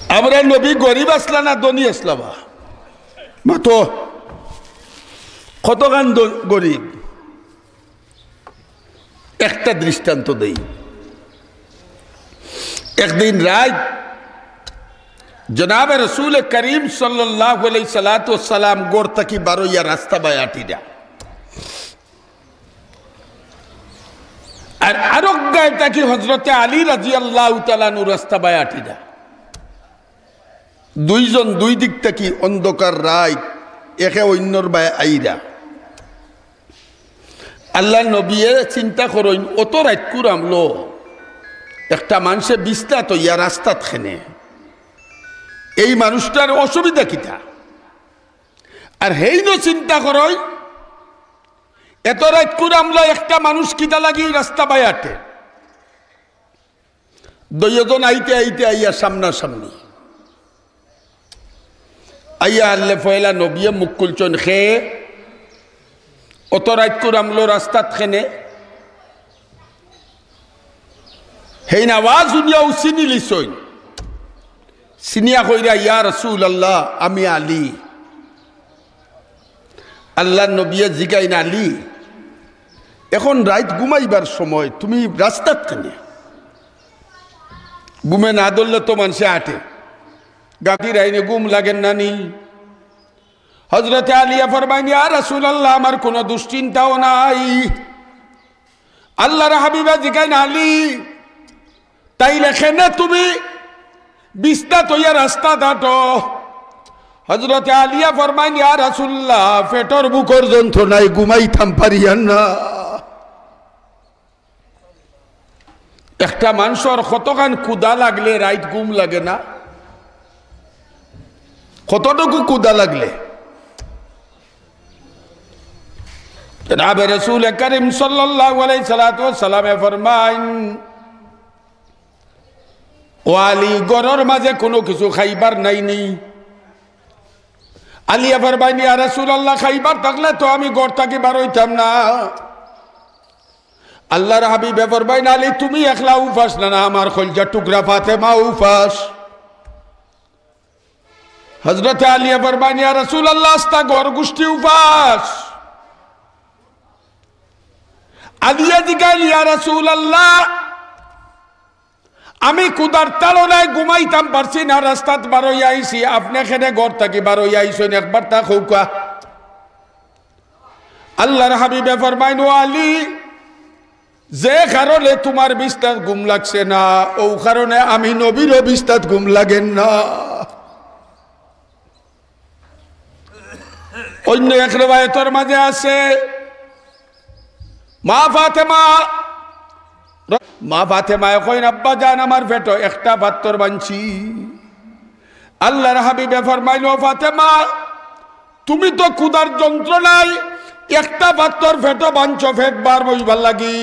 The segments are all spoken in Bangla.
আমরা নবী গরিব আসলা না ধনী আসলাবা মাতো কতখান গরিব একটা দৃষ্টান্ত দেই। একদিন রাত জনাব রসুল করিম সাল্লাল্লাহু আলাইহি সাল্লাতু ওয়াসসালাম গোর থাকি বারোইয়া রাস্তা বায়াটিরা আর আরোগ্যায় থাকি হযরতে আলী রাদিয়াল্লাহু তাআলা নু রাস্তা বায়াটিরা দুইজন দুই দিক থাকি অন্ধকার রাত একে অন্যর বায় আইরা আল্লাহ নবীয়ে চিন্তা করেন অত রাত কুরামলো একটা মানুষে বিস্তাত হইয়া রাস্তাত খেনে এই মানুষটার অসুবিধা কিতা আর হেইন চিন্তা করই এত রাত কুরামলো একটা মানুষ কিতা লাগি রাস্তা বায়াটে দুইজন আইতে আইতে আইয়া সামনাসামনি আইয়া আল্লাহ ফয়লা নবিয়ে মুখ খুলছেন খে অত রাত কুরামলো রাস্তাত খেনে হেইন আওয়াজ শুনিয়া চিনি লিছইন চিনিয়া কইরা ইয়া রাসূলুল্লাহ আমি আলী আল্লাহ নবিয়ে জিগাইন আলী এখন রাত ঘুমাইবার সময় তুমি রাস্তাত খেনে ঘুমে না ধরলে তো মানুষে আটে গাড়ির আইনে ঘুম লাগেন না নি হযরতে আলিয়া ফরমাইন ইয়া রাসূলুল্লাহ আমার কোনো দুশ্চিন্তাও নাই আল্লাহর হাবিবা জিগাইন আলী তাইলে খেনে তুমি বিস্তাত হইয়া রাস্তা দাটো হযরতে আলিয়া ফরমাইন ইয়া রাসূলুল্লাহ পেটর বুকর যন্ত্রণায় ঘুমাইতাম পারিয়ান না একটা মানুষের কতখান ক্ষুধা লাগলে রাইত ঘুম লাগে না কতটুকু ক্ষুধা লাগলে জনাব রাসূল করিম সাল্লাল্লাহু আলাইহি সাল্লাতু ওয়াসসালামে ফরমাইন ও আলী গরর মাঝে কোনো কিছু খাইবার নাই নি আলিয়া ফরমাইন ইয়া রাসূলুল্লাহ খাইবার থাকলে তো আমি ঘর থেকে বার হইতাম না আল্লাহর হাবিবে ফরমাইন আলী তুমি একলা উপাস না না আমার কলজা টুকরা ফাতেমা উপাস হযরত আলিয়া ফরমাইন ইয়া রাসূলুল্লাহ আস্তা ঘর গোষ্ঠী উপাস আলিয়া জিগাইল ইয়া রাসূলুল্লাহ আমি কুদার তালনায় ঘুমাইতাম পারছি না রাস্তাত বার হইয়া আইছি আপনি এখানে ঘর থেকে বার হইয়া আইছেন একবার তা খৌকা আল্লাহর হাবিবে ফরমাইন ও আলী যে কারণে তোমার বিস্তার ঘুম লাগছে না ও কারণে আমি নবীরও বিস্তার ঘুম লাগেন না অন্য এক রিওয়ায়াতের মাঝে আছে মা ফাতেমা কইন আব্বা জান আমার পেটো একটা পাত্তর বানছি আল্লাহর হাবিবে ফরমাইল ও ফাতেমা তুমি তো ক্ষুধার যন্ত্রণায় একটা পাত্তর পেটো বানছো পেট বার বইবার লাগি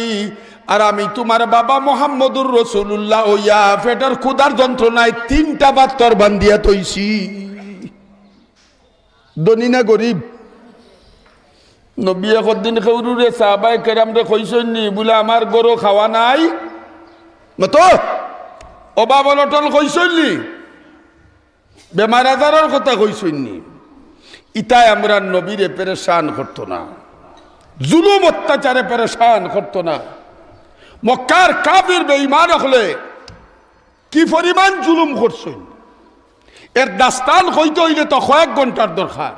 আর আমি তোমার বাবা মুহাম্মদুর রাসূলুল্লাহ ওইয়া পেটের ক্ষুধার যন্ত্রণায় তিনটা পাত্তর বান্ধিয়া তৈছি ধনী না গরিব নবী একদিন খেউরুরে সাহাবায়ে কেরামরে কইছেন নি বলে আমার গরু খাওয়া নাই মতো অভাব অনটন কইছেন নি বেমার আজারের কথা কইছেন নি ইতাই আমরা নবীরে পেরেশান করতো না জুলুম অত্যাচারে পেরেশান করতো না মক্কার কাফির বেঈমান হলে কি পরিমাণ জুলুম করছেন এর দাস্তান কইতে হইলে তো কয়েক ঘন্টার দরকার